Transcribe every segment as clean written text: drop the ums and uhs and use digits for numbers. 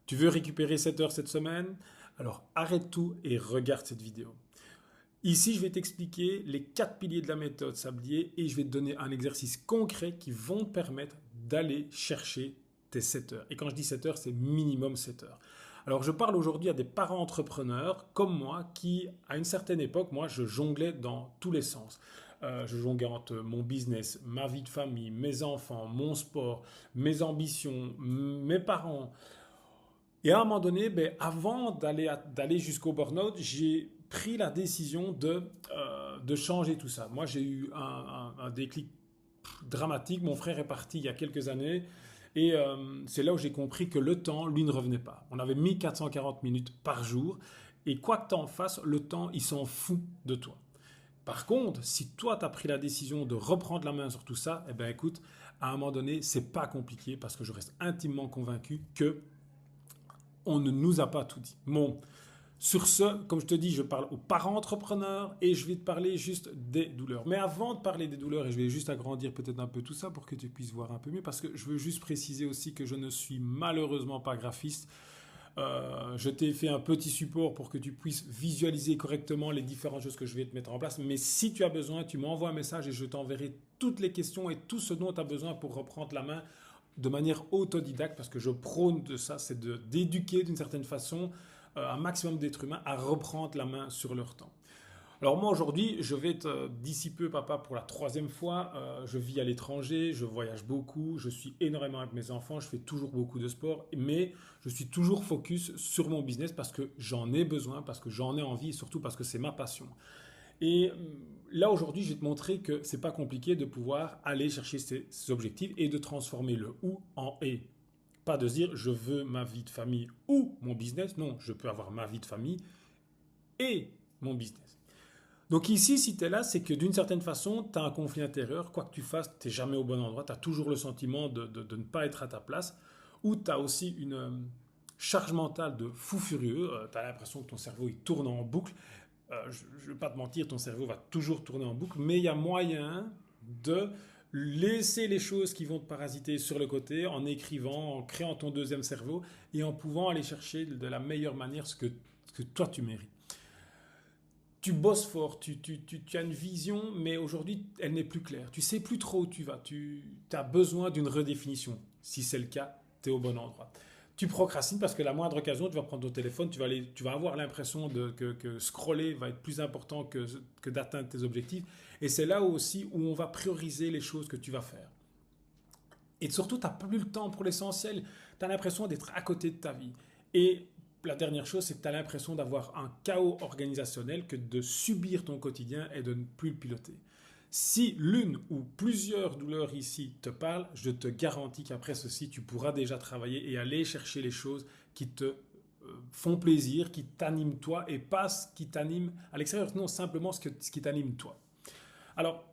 Tu veux récupérer 7 heures cette semaine? Alors arrête tout et regarde cette vidéo. Ici, je vais t'expliquer les 4 piliers de la méthode Sablier et je vais te donner un exercice concret qui vont te permettre d'aller chercher tes 7 heures. Et quand je dis 7 heures, c'est minimum 7 heures. Alors, je parle aujourd'hui à des parents entrepreneurs comme moi qui, à une certaine époque, moi, je jonglais dans tous les sens. Je jonglais entre mon business, ma vie de famille, mes enfants, mon sport, mes ambitions, mes parents. Et à un moment donné, avant d'aller jusqu'au burn-out, j'ai pris la décision de changer tout ça. Moi, j'ai eu un déclic dramatique. Mon frère est parti il y a quelques années. Et c'est là où j'ai compris que le temps, lui, ne revenait pas. On avait mis 440 minutes par jour. Et quoi que tu en fasses, le temps, il s'en fout de toi. Par contre, si toi, tu as pris la décision de reprendre la main sur tout ça, eh bien écoute, à un moment donné, c'est pas compliqué parce que je reste intimement convaincu que on ne nous a pas tout dit. Bon, sur ce, comme je te dis, je parle aux parents entrepreneurs et je vais te parler juste des douleurs. Mais avant de parler des douleurs, et je vais juste agrandir peut-être un peu tout ça pour que tu puisses voir un peu mieux, parce que je veux juste préciser aussi que je ne suis malheureusement pas graphiste. Je t'ai fait un petit support pour que tu puisses visualiser correctement les différentes choses que je vais te mettre en place. Mais si tu as besoin, tu m'envoies un message et je t'enverrai toutes les questions et tout ce dont tu as besoin pour reprendre la main de manière autodidacte, parce que je prône de ça, c'est d'éduquer d'une certaine façon un maximum d'êtres humains à reprendre la main sur leur temps. Alors moi aujourd'hui, je vais être d'ici peu papa pour la 3e fois. Je vis à l'étranger, je voyage beaucoup, je suis énormément avec mes enfants, je fais toujours beaucoup de sport, mais je suis toujours focus sur mon business parce que j'en ai besoin, parce que j'en ai envie et surtout parce que c'est ma passion. Et là aujourd'hui, je vais te montrer que c'est pas compliqué de pouvoir aller chercher ces objectifs et de transformer le ou en et. Pas de se dire je veux ma vie de famille ou mon business. Non, je peux avoir ma vie de famille et mon business. Donc ici, si tu es là, c'est que d'une certaine façon, tu as un conflit intérieur. Quoi que tu fasses, tu n'es jamais au bon endroit. Tu as toujours le sentiment de ne pas être à ta place. Ou tu as aussi une charge mentale de fou furieux. Tu as l'impression que ton cerveau il tourne en boucle. Je ne vais pas te mentir, ton cerveau va toujours tourner en boucle. Mais il y a moyen de laisser les choses qui vont te parasiter sur le côté en écrivant, en créant ton deuxième cerveau et en pouvant aller chercher de la meilleure manière ce que toi tu mérites. Tu bosses fort, tu as une vision, mais aujourd'hui, elle n'est plus claire. Tu sais plus trop où tu vas. Tu as besoin d'une redéfinition. Si c'est le cas, tu es au bon endroit. Tu procrastines parce que la moindre occasion, tu vas prendre ton téléphone, tu vas avoir l'impression que scroller va être plus important que d'atteindre tes objectifs. Et c'est là aussi où on va prioriser les choses que tu vas faire. Et surtout, tu n'as plus le temps pour l'essentiel. Tu as l'impression d'être à côté de ta vie. Et la dernière chose, c'est que tu as l'impression d'avoir un chaos organisationnel, que de subir ton quotidien et de ne plus le piloter. Si l'une ou plusieurs douleurs ici te parlent, je te garantis qu'après ceci, tu pourras déjà travailler et aller chercher les choses qui te font plaisir, qui t'animent toi et pas ce qui t'anime à l'extérieur, non, simplement ce qui t'anime toi. Alors,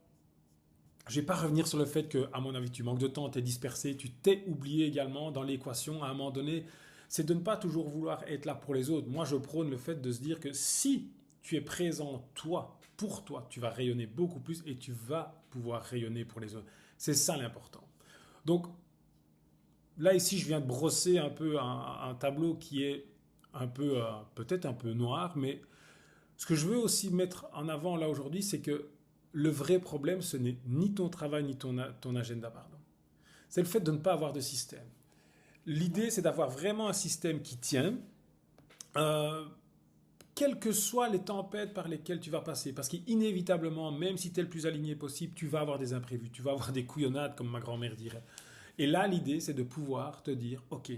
je ne vais pas revenir sur le fait que, à mon avis, tu manques de temps, tu es dispersé, tu t'es oublié également dans l'équation à un moment donné. C'est de ne pas toujours vouloir être là pour les autres. Moi, je prône le fait de se dire que si tu es présent, toi, pour toi, tu vas rayonner beaucoup plus et tu vas pouvoir rayonner pour les autres. C'est ça l'important. Donc, là, ici, je viens de brosser un peu un tableau qui est un peu, peut-être un peu noir, mais ce que je veux aussi mettre en avant là aujourd'hui, c'est que le vrai problème, ce n'est ni ton travail, ni ton agenda, pardon. C'est le fait de ne pas avoir de système. L'idée, c'est d'avoir vraiment un système qui tient, euh, quelles que soient les tempêtes par lesquelles tu vas passer. Parce qu'inévitablement, même si tu es le plus aligné possible, tu vas avoir des imprévus, tu vas avoir des couillonnades, comme ma grand-mère dirait. Et là, l'idée, c'est de pouvoir te dire, ok,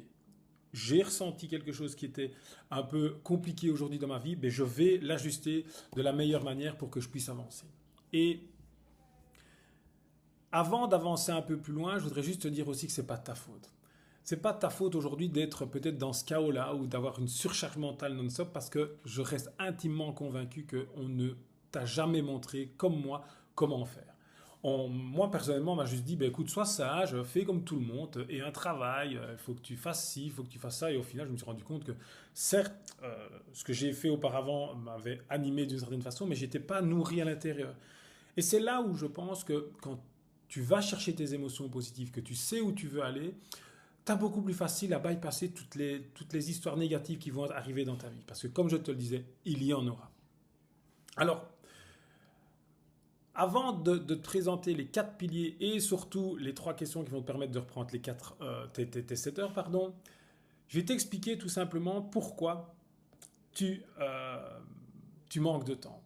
j'ai ressenti quelque chose qui était un peu compliqué aujourd'hui dans ma vie, mais je vais l'ajuster de la meilleure manière pour que je puisse avancer. Et avant d'avancer un peu plus loin, je voudrais juste te dire aussi que ce n'est pas de ta faute. C'est pas de ta faute aujourd'hui d'être peut-être dans ce chaos-là ou d'avoir une surcharge mentale non-stop parce que je reste intimement convaincu qu'on ne t'a jamais montré, comme moi, comment faire. Moi, personnellement, on m'a juste dit, bah, écoute, sois sage, fais comme tout le monde, et un travail, il faut que tu fasses ci, il faut que tu fasses ça. Et au final, je me suis rendu compte que, certes, ce que j'ai fait auparavant m'avait animé d'une certaine façon, mais je n'étais pas nourri à l'intérieur. Et c'est là où je pense que quand tu vas chercher tes émotions positives, que tu sais où tu veux aller, tu as beaucoup plus facile à bypasser toutes les histoires négatives qui vont arriver dans ta vie. Parce que comme je te le disais, il y en aura. Alors, avant de te présenter les 4 piliers et surtout les 3 questions qui vont te permettre de reprendre tes 7 heures, je vais t'expliquer tout simplement pourquoi tu manques de temps.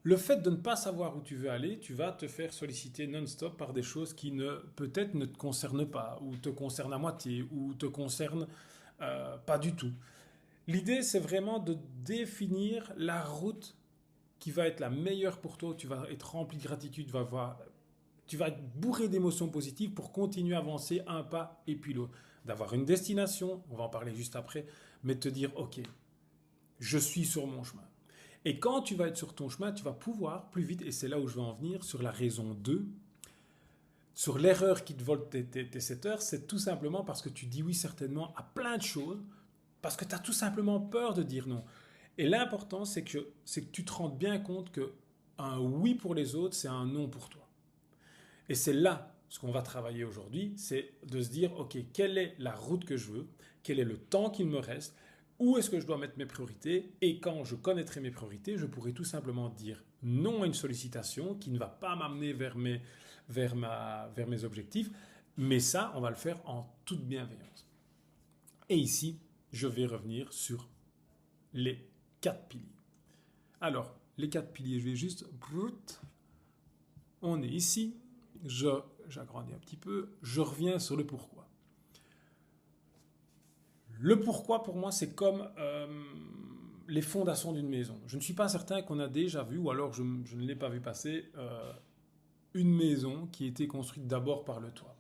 Le fait de ne pas savoir où tu veux aller, tu vas te faire solliciter non-stop par des choses qui peut-être ne te concernent pas, ou te concernent à moitié, ou te concernent pas du tout. L'idée, c'est vraiment de définir la route qui va être la meilleure pour toi. Tu vas être rempli de gratitude, tu vas être bourré d'émotions positives pour continuer à avancer un pas et puis l'autre. D'avoir une destination, on va en parler juste après, mais de te dire, ok, je suis sur mon chemin. Et quand tu vas être sur ton chemin, tu vas pouvoir plus vite, et c'est là où je vais en venir, sur la raison 2, sur l'erreur qui te vole tes 7 heures, c'est tout simplement parce que tu dis oui certainement à plein de choses, parce que tu as tout simplement peur de dire non. Et l'important, c'est que tu te rendes bien compte qu'un oui pour les autres, c'est un non pour toi. Et c'est là ce qu'on va travailler aujourd'hui, c'est de se dire, ok, quelle est la route que je veux, quel est le temps qu'il me reste, où est-ce que je dois mettre mes priorités, et quand je connaîtrai mes priorités, je pourrai tout simplement dire non à une sollicitation qui ne va pas m'amener vers mes objectifs, mais ça, on va le faire en toute bienveillance. Et ici, je vais revenir sur les 4 piliers. Alors, les 4 piliers, je vais juste... On est ici, j'agrandis un petit peu, je reviens sur le pourquoi. Le pourquoi, pour moi, c'est comme les fondations d'une maison. Je ne suis pas certain qu'on a déjà vu, ou alors je ne l'ai pas vu passer, une maison qui a été construite d'abord par le toit.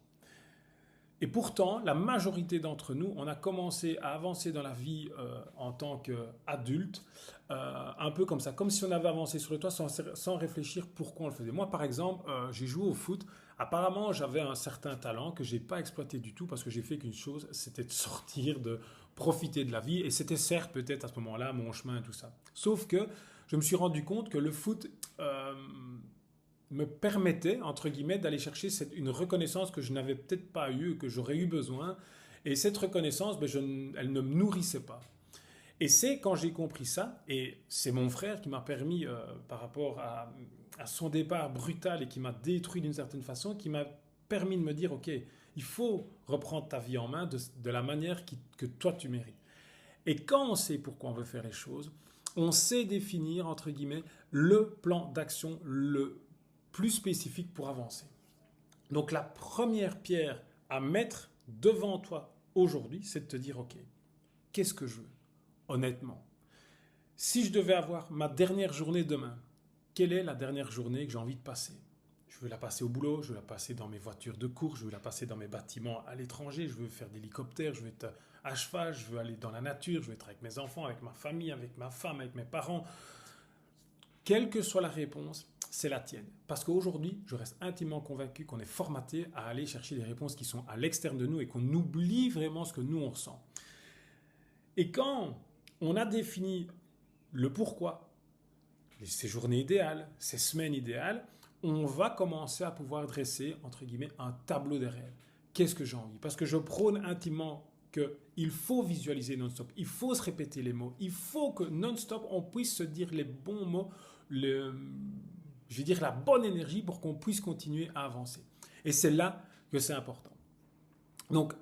Et pourtant, la majorité d'entre nous, on a commencé à avancer dans la vie en tant qu'adulte, un peu comme ça, comme si on avait avancé sur le toit sans réfléchir pourquoi on le faisait. Moi, par exemple, j'ai joué au foot. Apparemment, j'avais un certain talent que je n'ai pas exploité du tout parce que j'ai fait qu'une chose, c'était de sortir, de profiter de la vie. Et c'était certes peut-être à ce moment-là mon chemin et tout ça. Sauf que je me suis rendu compte que le foot... me permettait, entre guillemets, d'aller chercher une reconnaissance que je n'avais peut-être pas eue, que j'aurais eu besoin. Et cette reconnaissance, elle ne me nourrissait pas. Et c'est quand j'ai compris ça, et c'est mon frère qui m'a permis, par rapport à son départ brutal et qui m'a détruit d'une certaine façon, qui m'a permis de me dire, ok, il faut reprendre ta vie en main de la manière que toi tu mérites. Et quand on sait pourquoi on veut faire les choses, on sait définir, entre guillemets, le plan d'action, le plus spécifique pour avancer. Donc la première pierre à mettre devant toi aujourd'hui, c'est de te dire, ok, qu'est-ce que je veux, honnêtement? Si je devais avoir ma dernière journée demain, quelle est la dernière journée que j'ai envie de passer? Je veux la passer au boulot, je veux la passer dans mes voitures de course, je veux la passer dans mes bâtiments à l'étranger, je veux faire d'hélicoptère, je veux être à cheval, je veux aller dans la nature, je veux être avec mes enfants, avec ma famille, avec ma femme, avec mes parents. Quelle que soit la réponse, c'est la tienne. Parce qu'aujourd'hui, je reste intimement convaincu qu'on est formaté à aller chercher des réponses qui sont à l'externe de nous et qu'on oublie vraiment ce que nous, on ressent. Et quand on a défini le pourquoi, ces journées idéales, ces semaines idéales, on va commencer à pouvoir dresser, entre guillemets, un tableau des rêves. Qu'est-ce que j'ai envie? Parce que je prône intimement qu'il faut visualiser non-stop, il faut se répéter les mots, il faut que non-stop on puisse se dire les bons mots, je vais dire la bonne énergie pour qu'on puisse continuer à avancer. Et c'est là que c'est important. Donc,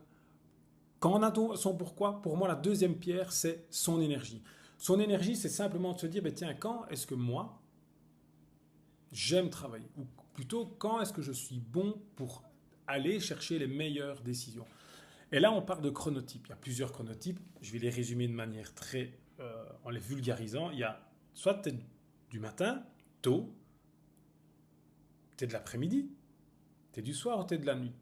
quand on a son pourquoi, pour moi, la deuxième pierre, c'est son énergie. Son énergie, c'est simplement de se dire, tiens, quand est-ce que moi, j'aime travailler? Ou plutôt, quand est-ce que je suis bon pour aller chercher les meilleures décisions? Et là, on parle de chronotypes. Il y a plusieurs chronotypes. Je vais les résumer de manière en les vulgarisant. Il y a soit tu es du matin, tôt, tu es de l'après-midi, tu es du soir ou tu es de la nuit.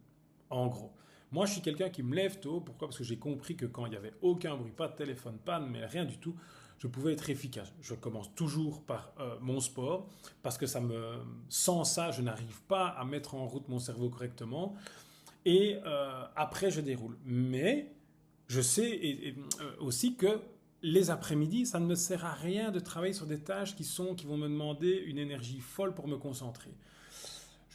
En gros. Moi, je suis quelqu'un qui me lève tôt. Pourquoi? Parce que j'ai compris que quand il n'y avait aucun bruit, pas de téléphone, panne, mais rien du tout, je pouvais être efficace. Je commence toujours par mon sport parce que sans ça, je n'arrive pas à mettre en route mon cerveau correctement. Et après, je déroule. Mais je sais aussi que les après-midi, ça ne me sert à rien de travailler sur des tâches qui vont me demander une énergie folle pour me concentrer.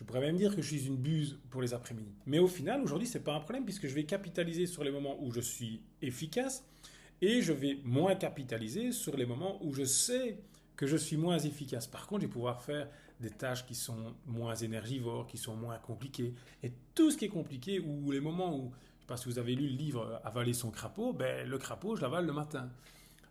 Je pourrais même dire que je suis une buse pour les après-midi. Mais au final, aujourd'hui, ce n'est pas un problème puisque je vais capitaliser sur les moments où je suis efficace et je vais moins capitaliser sur les moments où je sais que je suis moins efficace. Par contre, je vais pouvoir faire des tâches qui sont moins énergivores, qui sont moins compliquées. Et tout ce qui est compliqué, ou les moments où, je ne sais pas si vous avez lu le livre Avaler son crapaud, ben, le crapaud, je l'avale le matin.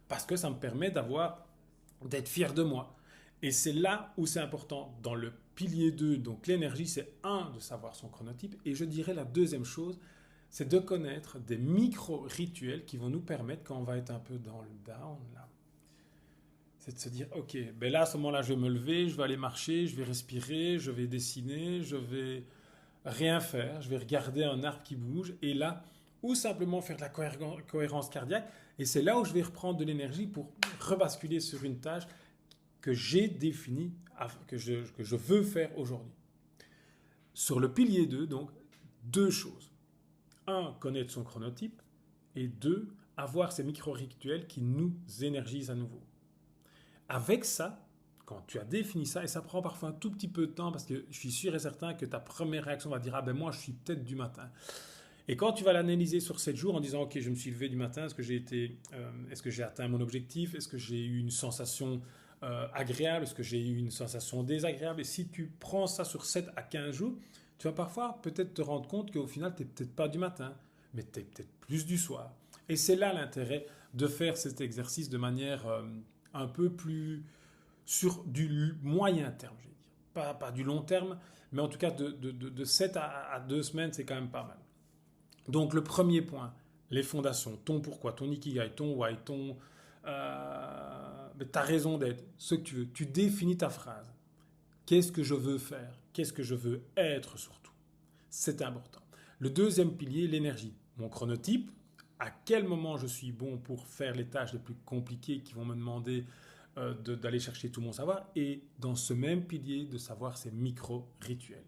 Parce que ça me permet d'être fier de moi. Et c'est là où c'est important. Dans le pilier 2, donc l'énergie, c'est un, de savoir son chronotype. Et je dirais la deuxième chose, c'est de connaître des micro-rituels qui vont nous permettre, quand on va être un peu dans le down, là, c'est de se dire, ok, ben là, à ce moment-là, je vais me lever, je vais aller marcher, je vais respirer, je vais dessiner, je vais rien faire, je vais regarder un arbre qui bouge, et là, ou simplement faire de la cohérence cardiaque, et c'est là où je vais reprendre de l'énergie pour rebasculer sur une tâche que j'ai définie, que je veux faire aujourd'hui. Sur le pilier 2, donc, deux choses. Un, connaître son chronotype, et deux, avoir ces micro-rituels qui nous énergisent à nouveau. Avec ça, quand tu as défini ça, et ça prend parfois un tout petit peu de temps parce que je suis sûr et certain que ta première réaction va dire ah ben moi je suis peut-être du matin. Et quand tu vas l'analyser sur 7 jours en disant ok je me suis levé du matin, est-ce que j'ai atteint mon objectif, est-ce que j'ai eu une sensation agréable, est-ce que j'ai eu une sensation désagréable, et si tu prends ça sur 7 à 15 jours, tu vas parfois peut-être te rendre compte qu'au final tu n'es peut-être pas du matin, mais tu es peut-être plus du soir. Et c'est là l'intérêt de faire cet exercice de manière un peu plus sur du moyen terme, je vais dire. Pas du long terme, mais en tout cas de 7 à 2 semaines, c'est quand même pas mal. Donc le premier point, les fondations, ton pourquoi, ton ikigai, ton why, ta raison d'être, ce que tu veux. Tu définis ta phrase. Qu'est-ce que je veux faire? Qu'est-ce que je veux être surtout? C'est important. Le deuxième pilier, l'énergie. Mon chronotype, à quel moment je suis bon pour faire les tâches les plus compliquées qui vont me demander d'aller chercher tout mon savoir, et dans ce même pilier de savoir ces micro-rituels.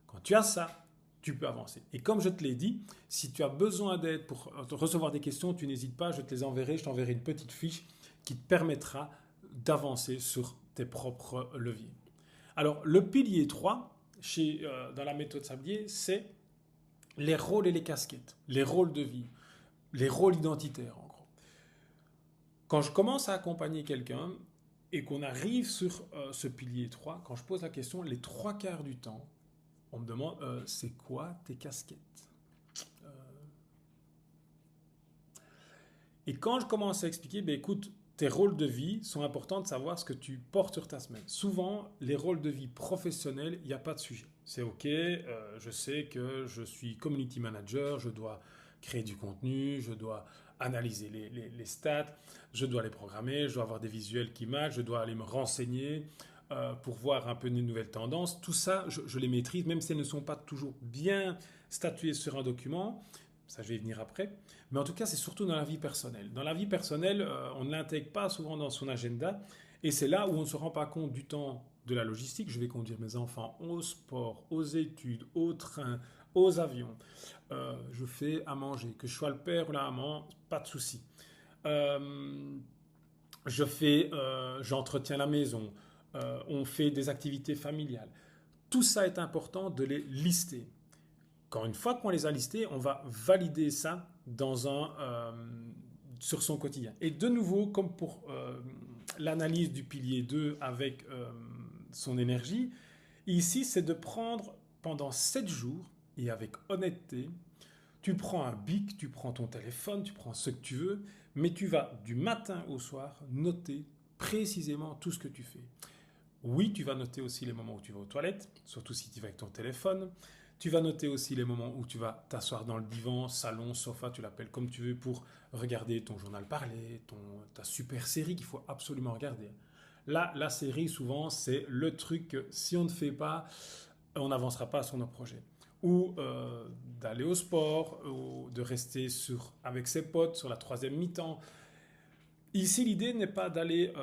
Quand tu as ça, tu peux avancer. Et comme je te l'ai dit, si tu as besoin d'aide pour recevoir des questions, tu n'hésites pas, je te les enverrai, je t'enverrai une petite fiche qui te permettra d'avancer sur tes propres leviers. Alors, le pilier 3, dans la méthode Sablier, c'est les rôles et les casquettes, les rôles de vie, les rôles identitaires en gros. Quand je commence à accompagner quelqu'un et qu'on arrive sur ce pilier 3, quand je pose la question, les 3/4 du temps, on me demande c'est quoi tes casquettes? Et quand je commence à expliquer, ben écoute, tes rôles de vie sont importants de savoir ce que tu portes sur ta semaine. Souvent, les rôles de vie professionnels, il n'y a pas de sujet. C'est ok, je sais que je suis community manager, je dois créer du contenu, je dois analyser les stats, je dois les programmer, je dois avoir des visuels qui matchent, je dois aller me renseigner pour voir un peu les nouvelles tendances. Tout ça, je les maîtrise, même si elles ne sont pas toujours bien statuées sur un document. Ça, je vais y venir après. Mais en tout cas, c'est surtout dans la vie personnelle. Dans la vie personnelle, on ne l'intègre pas souvent dans son agenda. Et c'est là où on ne se rend pas compte du temps de la logistique. Je vais conduire mes enfants au sport, aux études, au train, aux avions. Je fais à manger. Que je sois le père ou la maman, pas de souci. J'entretiens la maison. On fait des activités familiales. Tout ça est important de les lister. Quand une fois qu'on les a listés, on va valider ça sur son quotidien. Et de nouveau, comme pour l'analyse du pilier 2 avec son énergie, ici, c'est de prendre pendant 7 jours, et avec honnêteté, tu prends un bic, tu prends ton téléphone, tu prends ce que tu veux, mais tu vas du matin au soir noter précisément tout ce que tu fais. Oui, tu vas noter aussi les moments où tu vas aux toilettes, surtout si tu vas avec ton téléphone. Tu vas noter aussi les moments où tu vas t'asseoir dans le divan, salon, sofa, tu l'appelles comme tu veux, pour regarder ton journal parlé, ta super série qu'il faut absolument regarder. Là, la série, souvent, c'est le truc que si on ne fait pas, on n'avancera pas sur nos projets. Ou d'aller au sport, ou de rester avec ses potes sur la 3e mi-temps. Ici, l'idée n'est pas d'aller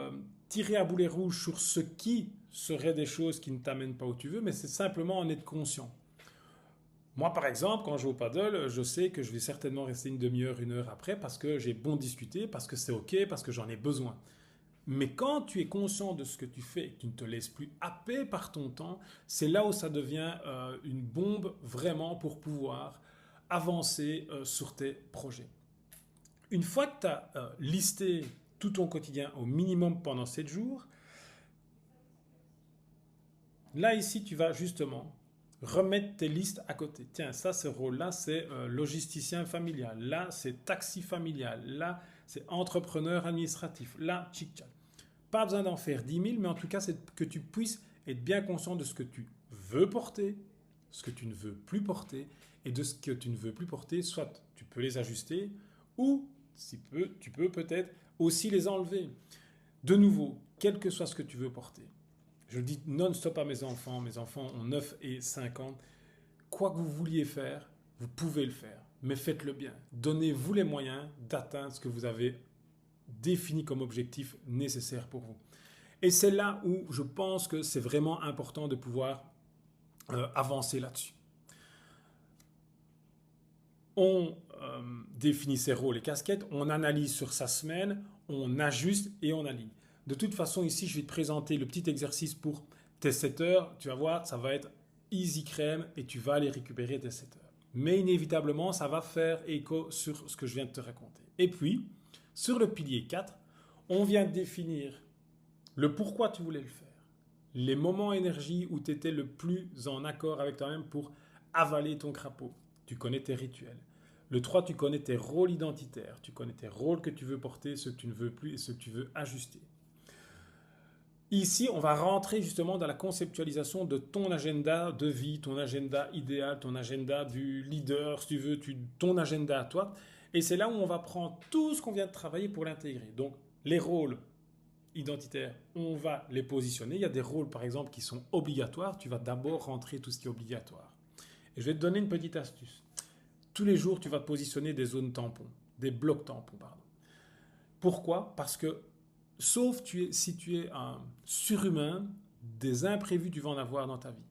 tirer à boulet rouge sur ce qui serait des choses qui ne t'amènent pas où tu veux, mais c'est simplement en être conscient. Moi, par exemple, quand je vais au paddle, je sais que je vais certainement rester une demi-heure, 1 heure après parce que j'ai bon discuté, parce que c'est ok, parce que j'en ai besoin. Mais quand tu es conscient de ce que tu fais et que tu ne te laisses plus happer par ton temps, c'est là où ça devient une bombe vraiment pour pouvoir avancer sur tes projets. Une fois que tu as listé tout ton quotidien au minimum pendant 7 jours, là ici tu vas justement remettre tes listes à côté. Tiens, ça, ce rôle-là, c'est logisticien familial. Là, c'est taxi familial. Là, c'est entrepreneur administratif. Là, tchic-tchac. Pas besoin d'en faire 10 000, mais en tout cas, c'est que tu puisses être bien conscient de ce que tu veux porter, ce que tu ne veux plus porter, et de ce que tu ne veux plus porter, soit tu peux les ajuster, ou si tu peux peut-être aussi les enlever. De nouveau, quel que soit ce que tu veux porter. Je le dis non-stop à mes enfants ont 9 et 5 ans. Quoi que vous vouliez faire, vous pouvez le faire, mais faites-le bien. Donnez-vous les moyens d'atteindre ce que vous avez défini comme objectif nécessaire pour vous. Et c'est là où je pense que c'est vraiment important de pouvoir avancer là-dessus. On définit ses rôles et casquettes, on analyse sur sa semaine, on ajuste et on aligne. De toute façon, ici, je vais te présenter le petit exercice pour tes 7 heures. Tu vas voir, ça va être easy crème et tu vas aller récupérer tes 7 heures. Mais inévitablement, ça va faire écho sur ce que je viens de te raconter. Et puis, sur le pilier 4, on vient de définir le pourquoi tu voulais le faire. Les moments énergie où tu étais le plus en accord avec toi-même pour avaler ton crapaud. Tu connais tes rituels. Le 3, tu connais tes rôles identitaires. Tu connais tes rôles que tu veux porter, ceux que tu ne veux plus et ceux que tu veux ajuster. Ici, on va rentrer justement dans la conceptualisation de ton agenda de vie, ton agenda idéal, ton agenda du leader, si tu veux, ton agenda à toi. Et c'est là où on va prendre tout ce qu'on vient de travailler pour l'intégrer. Donc, les rôles identitaires, on va les positionner. Il y a des rôles, par exemple, qui sont obligatoires. Tu vas d'abord rentrer tout ce qui est obligatoire. Et je vais te donner une petite astuce. Tous les jours, tu vas positionner des zones tampons, des blocs tampons, pardon. Pourquoi? Parce que sauf si tu es un surhumain, des imprévus, tu vas en avoir dans ta vie.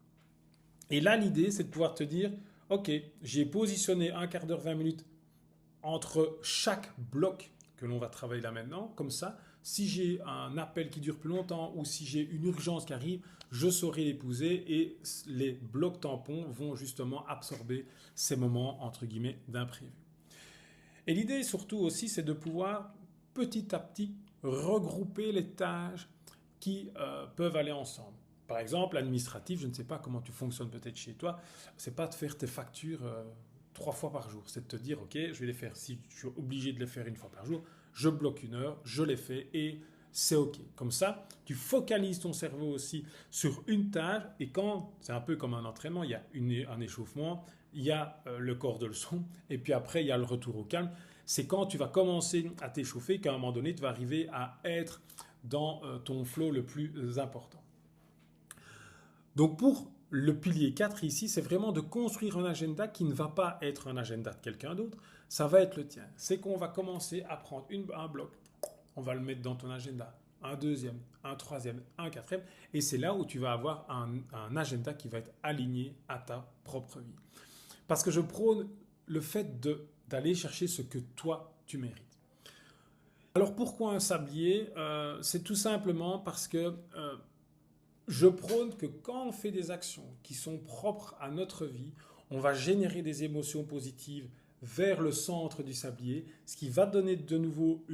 Et là, l'idée, c'est de pouvoir te dire, ok, j'ai positionné un quart d'heure, 20 minutes entre chaque bloc que l'on va travailler là maintenant. Comme ça, si j'ai un appel qui dure plus longtemps ou si j'ai une urgence qui arrive, je saurai l'épouser et les blocs tampons vont justement absorber ces moments, entre guillemets, d'imprévu. Et l'idée surtout aussi, c'est de pouvoir petit à petit regrouper les tâches qui peuvent aller ensemble. Par exemple, l'administratif, je ne sais pas comment tu fonctionnes peut-être chez toi, c'est pas de faire tes factures 3 fois par jour, c'est de te dire, ok, je vais les faire, si je suis obligé de les faire 1 fois par jour, je bloque 1 heure, je les fais et c'est ok. Comme ça, tu focalises ton cerveau aussi sur une tâche et quand, c'est un peu comme un entraînement, il y a un échauffement, il y a le corps de leçon et puis après il y a le retour au calme. C'est quand tu vas commencer à t'échauffer qu'à un moment donné, tu vas arriver à être dans ton flow le plus important. Donc pour le pilier 4 ici, c'est vraiment de construire un agenda qui ne va pas être un agenda de quelqu'un d'autre, ça va être le tien. C'est qu'on va commencer à prendre un bloc, on va le mettre dans ton agenda, un deuxième, un troisième, un quatrième, et c'est là où tu vas avoir un agenda qui va être aligné à ta propre vie. Parce que je prône le fait d'aller chercher ce que toi, tu mérites. Alors pourquoi un sablier? C'est tout simplement parce que je prône que quand on fait des actions qui sont propres à notre vie, on va générer des émotions positives vers le centre du sablier, ce qui va donner de nouveau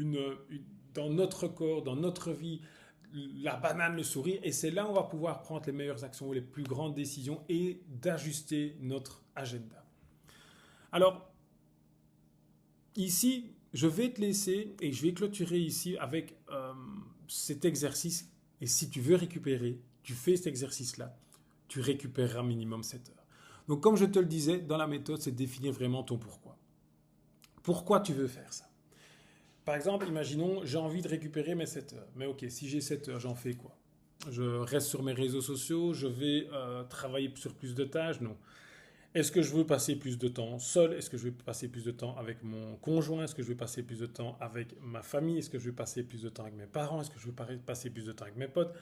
dans notre corps, dans notre vie, la banane, le sourire, et c'est là où on va pouvoir prendre les meilleures actions ou les plus grandes décisions et d'ajuster notre agenda. Alors, ici, je vais te laisser et je vais clôturer ici avec cet exercice. Et si tu veux récupérer, tu fais cet exercice-là, tu récupéreras minimum 7 heures. Donc, comme je te le disais, dans la méthode, c'est de définir vraiment ton pourquoi. Pourquoi tu veux faire ça? Par exemple, imaginons, j'ai envie de récupérer mes 7 heures. Mais ok, si j'ai 7 heures, j'en fais quoi? Je reste sur mes réseaux sociaux, je vais travailler sur plus de tâches? Non. Est-ce que je veux passer plus de temps seul? Est-ce que je vais passer plus de temps avec mon conjoint? Est-ce que je vais passer plus de temps avec ma famille? Est-ce que je vais passer plus de temps avec mes parents? Est-ce que je vais passer plus de temps avec mes potes?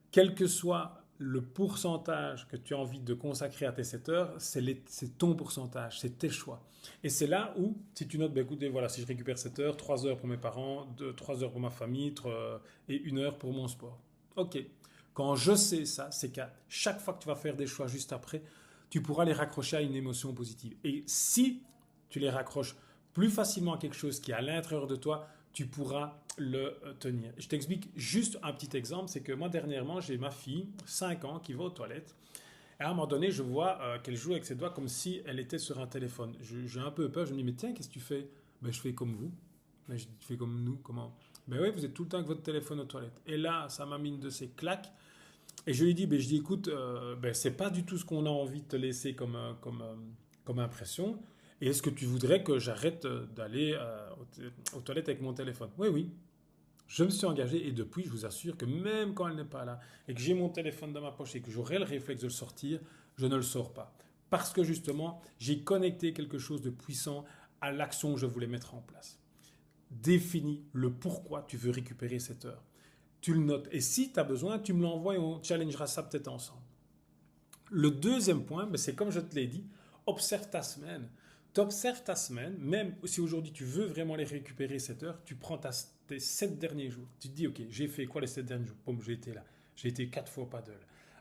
Quelle que soit le pourcentage que tu as envie de consacrer à tes 7 heures, c'est ton pourcentage, c'est tes choix. Et c'est là où, si tu notes, ben écoutez, voilà, si je récupère 7 heures, 3 heures pour mes parents, 3 heures pour ma famille, et 1 heure pour mon sport. Ok. Quand je sais ça, c'est qu'à chaque fois que tu vas faire des choix juste après, tu pourras les raccrocher à une émotion positive. Et si tu les raccroches plus facilement à quelque chose qui est à l'intérieur de toi, tu pourras le tenir. Je t'explique juste un petit exemple, c'est que moi dernièrement, j'ai ma fille, 5 ans, qui va aux toilettes. Et à un moment donné, je vois qu'elle joue avec ses doigts comme si elle était sur un téléphone. J'ai un peu peur, je me dis, mais tiens, qu'est-ce que tu fais? Ben, je fais comme vous. Ben, je fais comme nous, comment? Ben oui, vous êtes tout le temps avec votre téléphone aux toilettes. Et là, ça m'a mis une de ces claques. Et je lui ai dit, ben, écoute, ben, c'est pas du tout ce qu'on a envie de te laisser comme impression. Et est-ce que tu voudrais que j'arrête d'aller aux toilettes avec mon téléphone? Oui, oui. Je me suis engagé et depuis, je vous assure que même quand elle n'est pas là et que j'ai mon téléphone dans ma poche et que j'aurai le réflexe de le sortir, je ne le sors pas. Parce que justement, j'ai connecté quelque chose de puissant à l'action que je voulais mettre en place. Définis le pourquoi tu veux récupérer cette heure. Tu le notes. Et si tu as besoin, tu me l'envoies et on challengera ça peut-être ensemble. Le deuxième point, ben, c'est comme je te l'ai dit, observe ta semaine. Tu observes ta semaine, même si aujourd'hui tu veux vraiment les récupérer cette heure, tu prends tes 7 derniers jours. Tu te dis, ok, j'ai fait quoi les 7 derniers jours? Boum, j'ai été là. J'ai été 4 fois au paddle.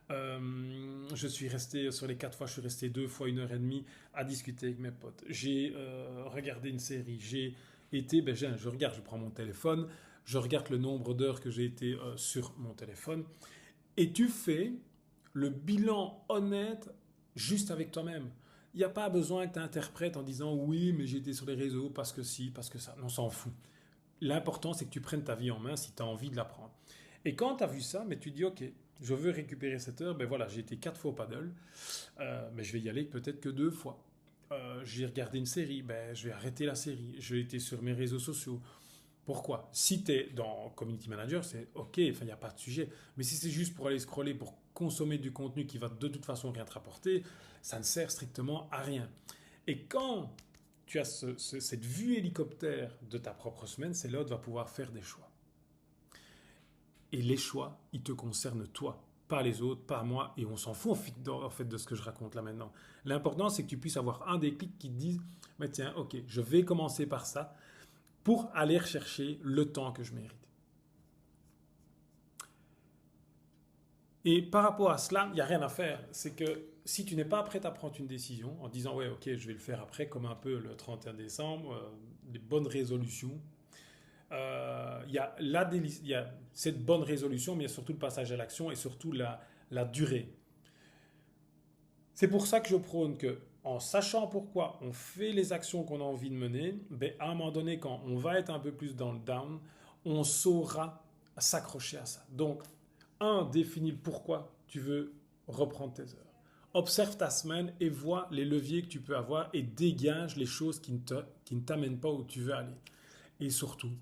Je suis resté, sur les 4 fois, je suis resté 2 fois 1 heure et demie à discuter avec mes potes. J'ai regardé une série. J'ai été, ben, je regarde, je prends mon téléphone, je regarde le nombre d'heures que j'ai été sur mon téléphone. Et tu fais le bilan honnête juste avec toi-même. Il n'y a pas besoin que tu interprètes en disant oui, mais j'étais sur les réseaux parce que si, parce que ça. On s'en fout. L'important, c'est que tu prennes ta vie en main si tu as envie de la prendre. Et quand tu as vu ça, mais tu dis ok, je veux récupérer cette heure. Ben voilà, j'ai été 4 fois au paddle, mais je vais y aller peut-être que 2 fois. J'ai regardé une série, ben, je vais arrêter la série. J'ai été sur mes réseaux sociaux. Pourquoi? Si tu es dans Community Manager, c'est ok, il n'y a pas de sujet. Mais si c'est juste pour aller scroller, pour consommer du contenu qui va de toute façon rien te rapporter, ça ne sert strictement à rien. Et quand tu as cette vue hélicoptère de ta propre semaine, c'est là où tu vas pouvoir faire des choix. Et les choix, ils te concernent toi, pas les autres, pas moi, et on s'en fout en fait de ce que je raconte là maintenant. L'important, c'est que tu puisses avoir un déclic qui te dise, mais tiens, ok, je vais commencer par ça, pour aller rechercher le temps que je mérite. Et par rapport à cela, il n'y a rien à faire. C'est que si tu n'es pas prêt à prendre une décision en disant ouais ok je vais le faire après comme un peu le 31 décembre, les bonnes résolutions, il y a cette bonne résolution mais il y a surtout le passage à l'action et surtout la durée. C'est pour ça que je prône que en sachant pourquoi on fait les actions qu'on a envie de mener, ben à un moment donné, quand on va être un peu plus dans le down, on saura s'accrocher à ça. Donc, définis le pourquoi tu veux reprendre tes heures. Observe ta semaine et vois les leviers que tu peux avoir et dégage les choses qui ne t'amènent pas où tu veux aller. Et surtout,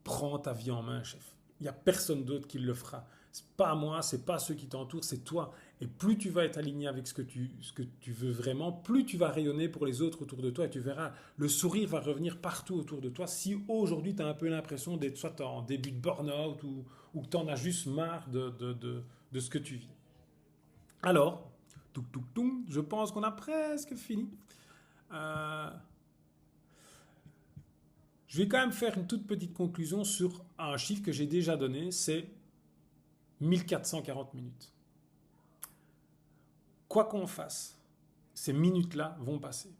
prends ta vie en main, chef. Il n'y a personne d'autre qui le fera. C'est pas moi, c'est pas ceux qui t'entourent, c'est toi. Et plus tu vas être aligné avec ce que tu veux vraiment, plus tu vas rayonner pour les autres autour de toi et tu verras, le sourire va revenir partout autour de toi. Si aujourd'hui tu as un peu l'impression d'être soit en début de burn-out ou que tu en as juste marre de ce que tu vis. Alors, je pense qu'on a presque fini. Je vais quand même faire une toute petite conclusion sur un chiffre que j'ai déjà donné, c'est 1440 minutes. Quoi qu'on fasse, ces minutes-là vont passer.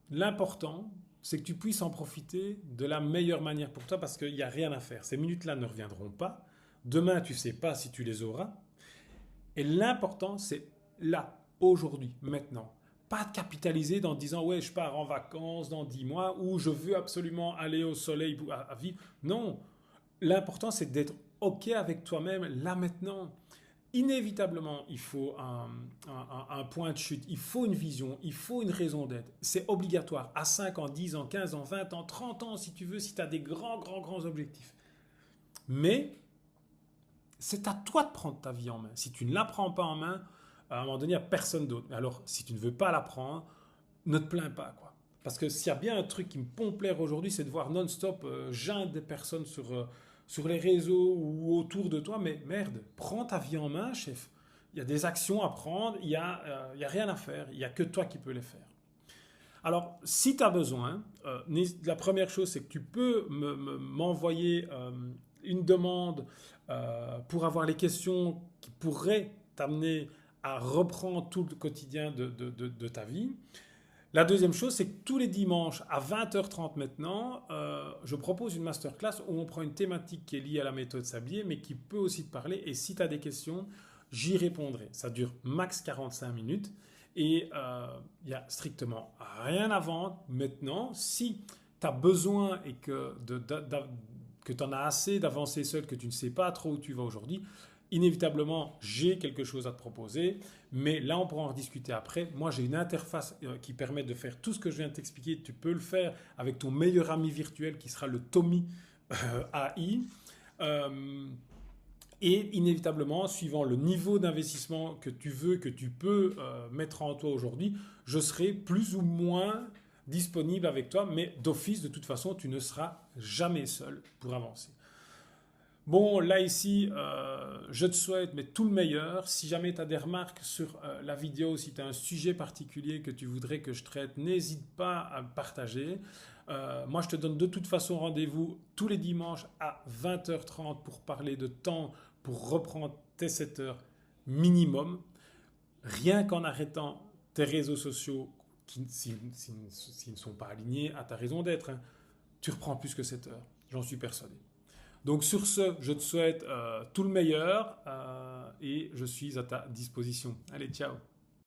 L'important, c'est que tu puisses en profiter de la meilleure manière pour toi parce qu'il n'y a rien à faire. Ces minutes-là ne reviendront pas. Demain, tu ne sais pas si tu les auras. Et l'important, c'est là, aujourd'hui, maintenant. Pas de capitaliser en disant ouais je pars en vacances dans 10 mois ou je veux absolument aller au soleil à vivre. Non, l'important c'est d'être ok avec toi-même là maintenant. Inévitablement il faut un point de chute, il faut une vision, il faut une raison d'être. C'est obligatoire à 5 ans, 10 ans, 15 ans, 20 ans, 30 ans si tu veux, si tu as des grands objectifs. Mais c'est à toi de prendre ta vie en main. Si tu ne la prends pas en main, à un moment donné, il n'y a personne d'autre. Alors, si tu ne veux pas la prendre, ne te plains pas, quoi. Parce que s'il y a bien un truc qui me pompe l'air aujourd'hui, c'est de voir non-stop geindre des personnes sur les réseaux ou autour de toi, mais merde, prends ta vie en main, chef. Il y a des actions à prendre, il y a rien à faire, il n'y a que toi qui peux les faire. Alors, si tu as besoin, la première chose, c'est que tu peux m'envoyer une demande pour avoir les questions qui pourraient t'amener à reprendre tout le quotidien de ta vie. La deuxième chose, c'est que tous les dimanches à 20h30 maintenant, je propose une masterclass où on prend une thématique qui est liée à la méthode Sablier, mais qui peut aussi te parler. Et si tu as des questions, j'y répondrai. Ça dure max 45 minutes. Et il n'y a strictement rien à vendre. Maintenant, si tu as besoin et que tu en as assez d'avancer seul, que tu ne sais pas trop où tu vas aujourd'hui, inévitablement, j'ai quelque chose à te proposer. Mais là, on pourra en rediscuter après. Moi, j'ai une interface qui permet de faire tout ce que je viens de t'expliquer. Tu peux le faire avec ton meilleur ami virtuel qui sera le Tommy AI. Et inévitablement, suivant le niveau d'investissement que tu veux, que tu peux mettre en toi aujourd'hui, je serai plus ou moins disponible avec toi, mais d'office, de toute façon, tu ne seras jamais seul pour avancer. Bon, là ici, je te souhaite mais tout le meilleur. Si jamais tu as des remarques sur la vidéo, si tu as un sujet particulier que tu voudrais que je traite, n'hésite pas à me partager. Moi, je te donne de toute façon rendez-vous tous les dimanches à 20h30 pour parler de temps, pour reprendre tes 7 heures minimum. Rien qu'en arrêtant tes réseaux sociaux s'ils ne sont pas alignés à ta raison d'être, hein, tu reprends plus que 7 heures. J'en suis persuadé. Donc sur ce, je te souhaite tout le meilleur et je suis à ta disposition. Allez, ciao!